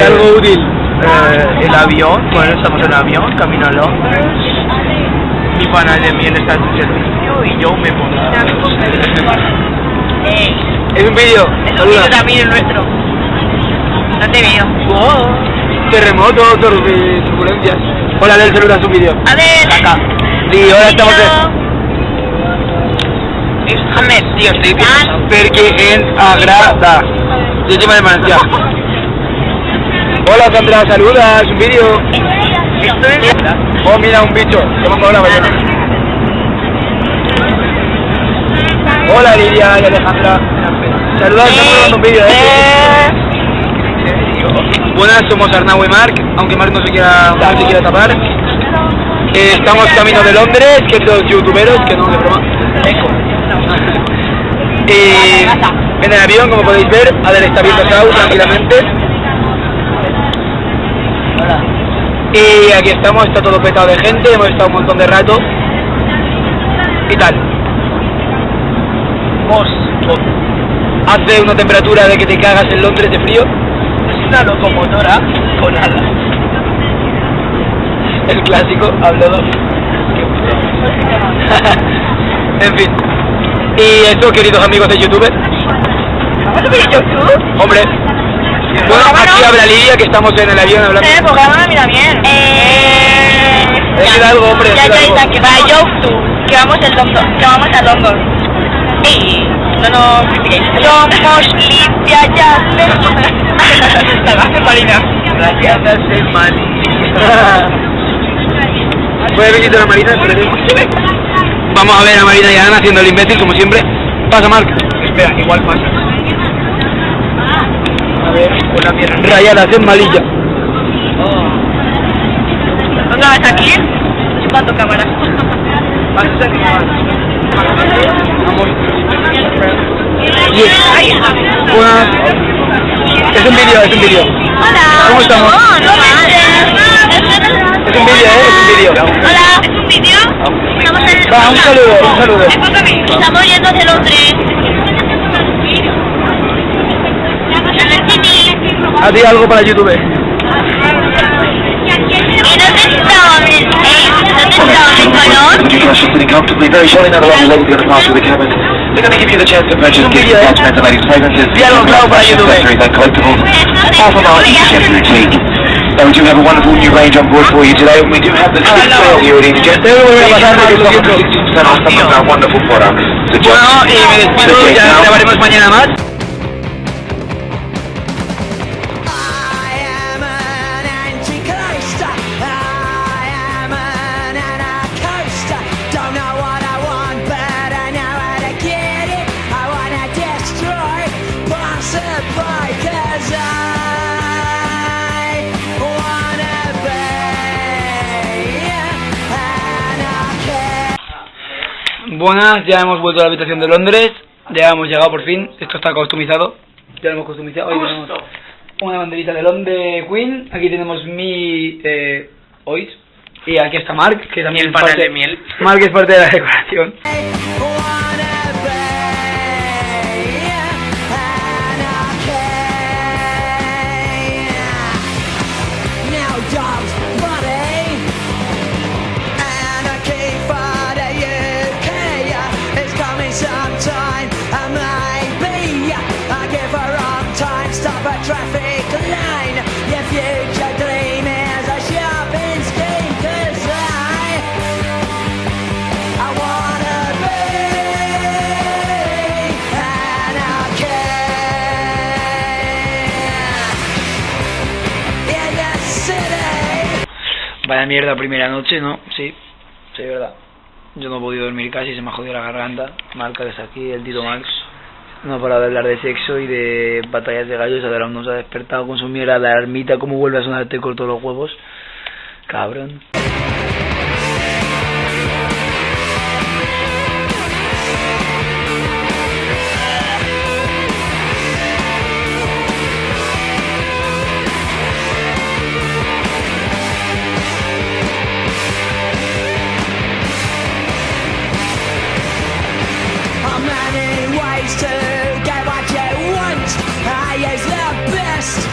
algo útil. El avión, bueno, estamos en el avión, camino a Londres. Mi panal de miel está en servicio y yo me pongo. Es un vídeo. Es un vídeo también el nuestro. No te veo. Wow. Terremoto, turbulencias. Hola, Lel, saluda su vídeo. A ver. Acá. Sí, hola, estamos Ahmed, tío, estoy bien. Porque en agrada. Yo llevo de Valencia. Hola, Sandra, saluda, es un vídeo. Oh, mira, un bicho. Te pongo la mañana. Hola, Lidia y Alejandra. Saluda, estamos grabando un vídeo, Buenas, somos Arnau y Marc, aunque Marc no se quiera tapar. Estamos camino de Londres, que los youtuberos, que no, de broma. En el avión, como podéis ver, Adel está viendo Sau tranquilamente. Y aquí estamos, está todo petado de gente, hemos estado un montón de rato. ¿Y tal? Hace una temperatura de que te cagas en Londres de frío. Es una locomotora con alas. El clásico, hablado. En fin. Y eso, queridos amigos de YouTube. Hombre. Bueno, aquí habla Lidia, que estamos en el avión hablando. Pues cámara, mira bien. Decid algo, hombre. Ya está, que va a YouTube, que vamos a London. No nos critiquéis. Somos Lidia Yasler. Gracias, Marina. Gracias, Marina. ¿Puede visitar a Marina? Vamos a ver a Marina y a Ana haciendo el imbécil, como siempre. Pasa, Marc. Espera, igual pasa. A ver, con la pierna rayadas en malilla. ¿Dónde vas aquí? No sé cuánto cámara. Vamos. Buenas. Es un vídeo, Hola. ¿Cómo estamos? No vale. Es un vídeo, es un vídeo. Hola, ¿es un vídeo? Estamos en... Va, un saludo. Estamos yendo hacia Londres. A ti algo para YouTube. ¿Y dónde estamos? Sitting comfortably, very shortly now the ladies are going to pass through the cabin. They're going to give you the chance to purchase gifts, attachments and ladies' fragrances, accessories and collectibles, all from our easy boutique. Now we do have a wonderful new range on board for you today. We do have the sale here at EasyJet. 16% off some of our wonderful products. Bueno, y me despido, ya grabaremos mañana más. Buenas, ya hemos vuelto a la habitación de Londres. Ya hemos llegado por fin. Esto está customizado. Ya lo hemos customizado. Hoy tenemos una banderita de Londres Queen. Aquí tenemos mi Ois. Y aquí está Marc, que también es parte de miel. Marc es parte de la decoración. Vaya mierda primera noche, ¿no? Sí, verdad. Yo no he podido dormir casi, se me ha jodido la garganta. Marca que está aquí, el Tito Max. No ha parado de hablar de sexo y de batallas de gallos. Ahora no se ha despertado con su mierda de alarmita. ¿Cómo vuelve a sonar? Te corto los huevos. Cabrón. To get what you want, I use the best.